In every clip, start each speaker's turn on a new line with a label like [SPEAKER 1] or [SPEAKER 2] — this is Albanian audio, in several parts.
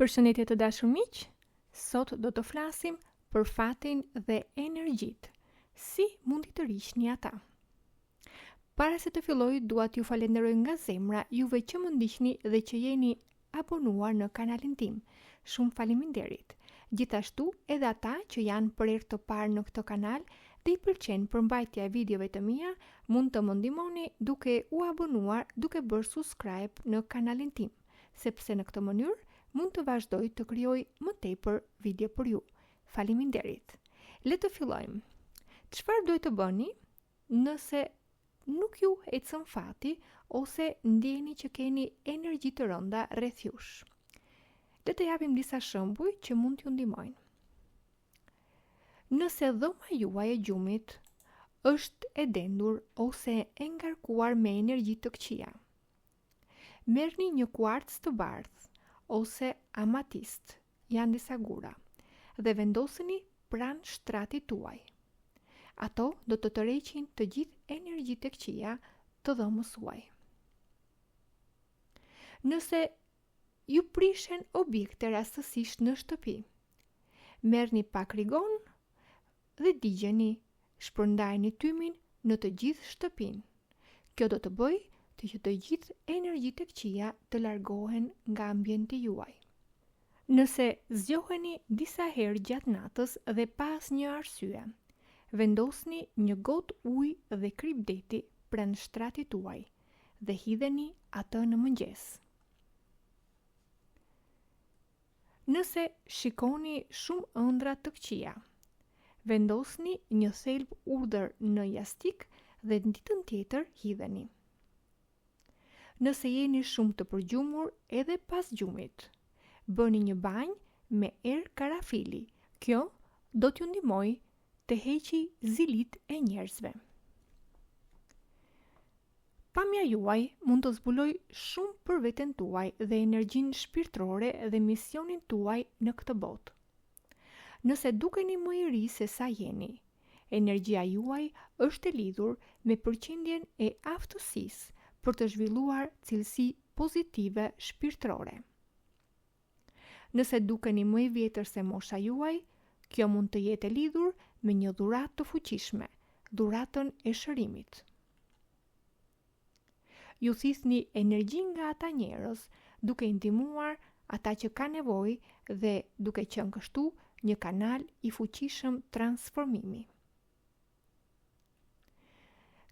[SPEAKER 1] Përshëndetje të dashur miq, sot do të flasim për fatin dhe energjitë. Si mundi të riqni ata? Para se të filloj, dua t'ju falenderoj nga zemra juve që më ndiqni dhe që jeni abonuar në kanalin tim. Shumë faleminderit. Gjithashtu edhe ata që janë për herë të parë në këtë kanal dhe i pëlqen përmbajtja e videove të mia, mund të më ndihmoni duke u abonuar, duke bërë subscribe në kanalin tim, sepse në këtë mënyrë mund të vazhdoj të krijoj më tepër video për ju. Faleminderit. Le të fillojmë. Çfarë duhet të bëni nëse nuk ju ecën fati ose ndjeni që keni energji të rënda rreth jush? Le të japim disa shembuj që mund t'ju ndihmojnë. Nëse dhoma juaj e gjumit është e dendur ose e ngarkuar me energji të këqija, merrni një kuarc të bardhë ose amatist, janë disa gura, dhe vendoseni pranë shtratit tuaj. Ato do të tërheqin të gjithë energjitë e këqija të dhomës suaj. Nëse ju prishen objekte rastësisht në shtëpi, merrni pak rigon dhe digjeni, shpërndajeni tymin në të gjithë shtëpinë. Kjo do të bëjë që të gjithë energjitë e këqija të largohen nga ambienti juaj. Nëse zgjoheni disa herë gjatë natës dhe pas një arsye, vendosni një gotë ujë dhe kripdeti pranë shtratit tuaj dhe hidheni atë në mëngjes. Nëse shikoni shumë ëndra të këqija, vendosni një thelb urdhër në jastik dhe në ditën tjetër hidheni. Nëse jeni shumë të përgjumur edhe pas gjumit, bëni një banjë me erë karafili. Kjo do t'ju ndihmojë të heqi zilit e njerëzve. Pamja juaj mund të zbuloj shumë për veten tuaj dhe energjinë shpirtërore dhe misionin tuaj në këtë botë. Nëse dukeni më i ri se sa jeni, energjia juaj është e lidhur me përqindjen e aftësisë për të zhvilluar cilësi pozitive shpirtërore. Nëse dukeni më i vjetër se mosha juaj, kjo mund të jetë e lidhur me një dhuratë të fuqishme, dhuratën e shërimit. Ju thithni energji nga ata njerëz, duke i ndihmuar ata që kanë nevojë dhe duke qenë kështu një kanal i fuqishëm transformimi.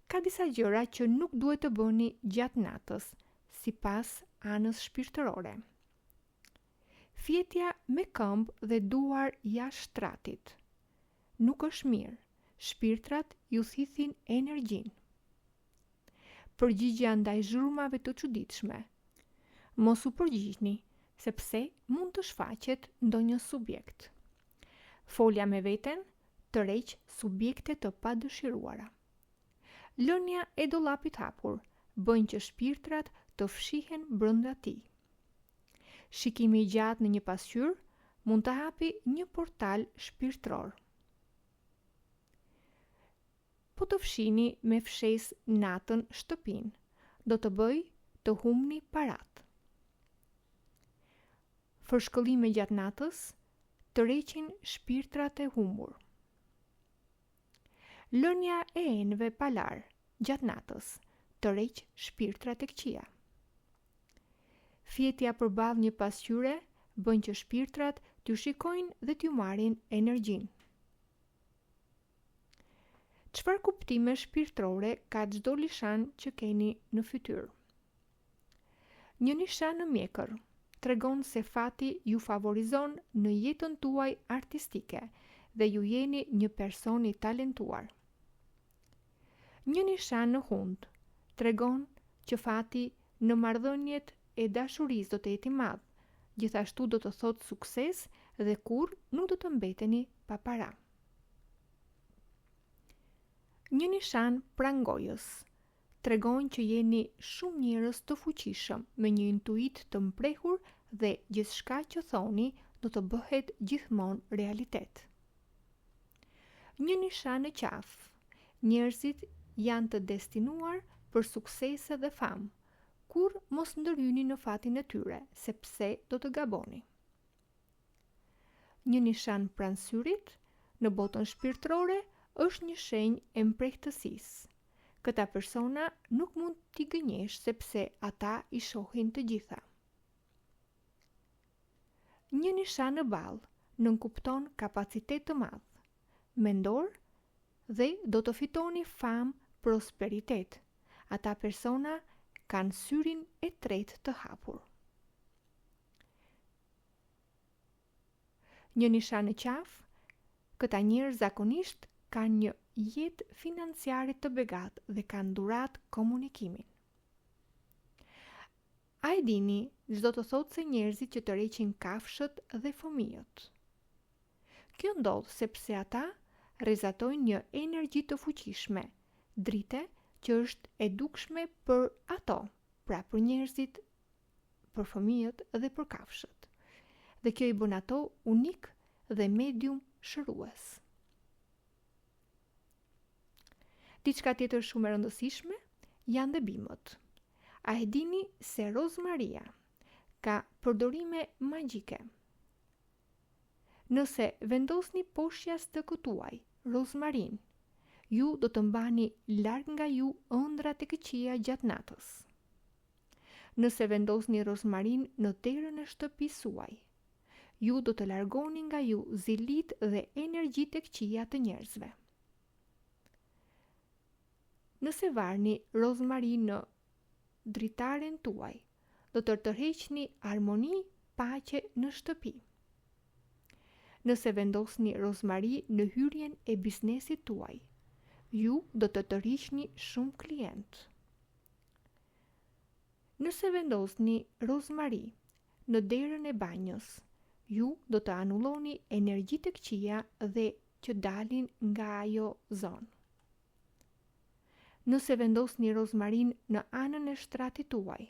[SPEAKER 1] Ka disa gjëra që nuk duhet të bëni gjatë natës, sipas anës shpirtërore. Fjetja me këmbë dhe duar jashtë shtratit. Nuk është mirë, shpirtrat ju thithin energjinë. Përgjigjja ndaj zhurmave të çuditshme. Mos u përgjigjni, sepse mund të shfaqet ndonjë subjekt. Folja me veten tërheq subjekte të padëshiruara. Lënia e dollapit hapur bën që shpirtrat të fshihen brenda tij. Shikimi i gjatë në një pasqyrë mund të hapi një portal shpirtëror. Po të fshini me fshes natën shtëpinë, do të bëjë të humni parat. Fërshkëllime gjatë natës tërheqin shpirtrat e humbur. Lënia e enëve palar gjatë natës tërheq shpirtrat e këqija. Fjetja përballë një pasqyre bën që shpirtrat t'ju shikojnë dhe t'ju marrin energjinë. Çfarë kuptime shpirtërore ka çdo lishan që keni në fytyrë? Një nishan në mjekër tregon se fati ju favorizon në jetën tuaj artistike dhe ju jeni një person i talentuar. Një nishan në hund tregon që fati në marrëdhëniet e dashurisë do të jetë i madh, gjithashtu do të thotë sukses dhe kurrë nuk do të mbeteni pa para. Një nishan pranë gojës tregon që jeni shumë njerëz të fuqishëm me një intuit të mprehur dhe gjithçka që thoni do të bëhet gjithmonë realitet. Një nishan në qafë. Njerëzit janë të destinuar për suksese dhe famë, kur mos ndërhyni në fatin e tyre, sepse do të gaboni. Një nishan pranë syrit në botën shpirtërore është një shenjë e mprekëtësisë. Këta persona nuk mund t'i gënjesh sepse ata i shohin të gjitha. Një nishan në ballë nënkupton kapacitet të madh mendor dhe do të fitoni famë, prosperitet. Ata persona kanë syrin e tretë të hapur. Një nishan në qafë, këta njerëz zakonisht kanë një jetë financiare të begatë dhe kanë durat komunikimin. A e dini, çdo të thotë se njerëzit që tërheqin kafshët dhe fëmijët. Kjo ndodh sepse ata rrezatojnë një energji të fuqishme, drite që është e dukshme për ato, pra për njerëzit, për fëmijët dhe për kafshët. Dhe kjo i bën ato unik dhe medium shërues. Diçka tjetër shumë e rëndësishme janë dhe bimët. A e dini se rozmaria ka përdorime magjike? Nëse vendosni poshjas të këtuaj rozmarin, ju do të mbani larg nga ju ëndrat e këqija gjatë natës. Nëse vendosni rozmarin në derën e shtëpisë suaj, ju do të largoni nga ju zilit dhe energjitë e këqija të njerëzve. Nëse varni rozmarin në dritaren tuaj, do të tërheqni harmoni, paqe në shtëpi. Nëse vendosni rozmari në hyrjen e biznesit tuaj, ju do të tërhiqni shumë klient. Nëse vendosni rozmari në derën e banjës, ju do të anulloni energjitë e këqija dhe që dalin nga ajo zonë. Nëse vendosni rozmarin në anën e shtratit tuaj,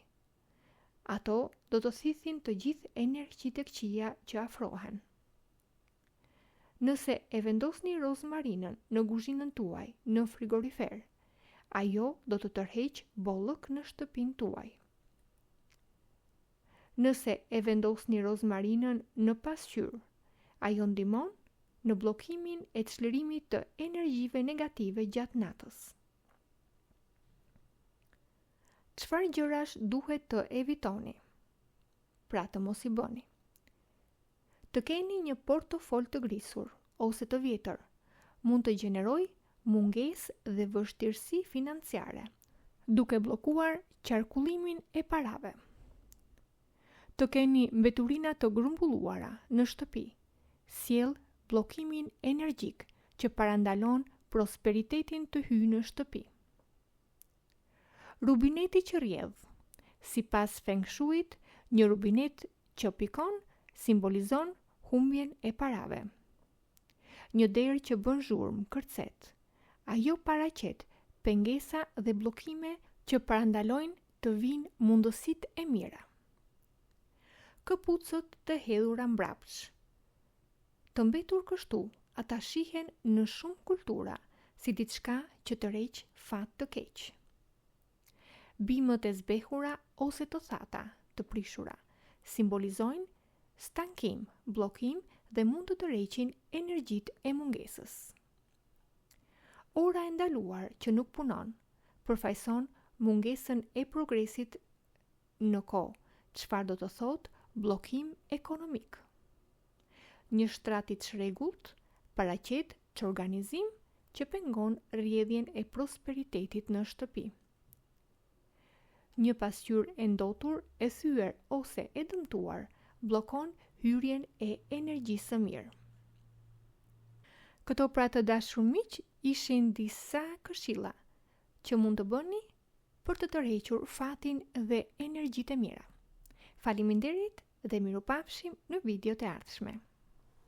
[SPEAKER 1] ato do të thithin të gjithë energjitë e këqija që afrohen. Nëse e vendosni rozmarinën në kuzhinën tuaj, në frigorifer, ajo do të tërheq bollëk në shtëpinë tuaj. Nëse e vendosni rozmarinën në pasqyrë, ajo ndihmon në bllokimin e çlirimit të energjive negative gjatë natës. Çfarë gjërash duhet të evitoni? Pra të mos i bëni. Të keni një portofol të grisur ose të vjetër mund të gjenerojë mungesë dhe vështirësi financiare, duke bllokuar qarkullimin e parave. Të keni mbeturina të grumbulluara në shtëpi sjell bllokimin energjik që parandalon prosperitetin të hyjë në shtëpi. Rubineti që rrjedh. Sipas Feng Shuit, një rubinet që pikon simbolizon humbjen e parave. Një derë që bën zhurmë, kërcet. Ajo paraqet pengesa dhe bllokime që parandalojnë të vinë mundësitë e mira. Këpucët të hedhura mbrapsht. Të mbetur kështu, ata shihen në shumë kultura si diçka që tërheq fat të keq. Bimët e zbehura ose të thata, të prishura, simbolizojnë stankim, bllokim dhe mund të tërheqin energjitë e mungesës. Ora e ndaluar që nuk punon përfaqëson mungesën e progresit në kohë, çfarë do të thotë bllokim ekonomik. Një shtrat i çrregullt paraqet çorganizim që pengon rrjedhjen e prosperitetit në shtëpi. Një pasqyrë e ndotur, e thyer ose e dëmtuar bllokon hyrjen e energjisë së mirë. Këto pra të dashur miq ishin disa këshilla që mund të bëni për të tërhequr fatin dhe energjitë e mira. Faleminderit dhe mirupafshim në videot e ardhshme.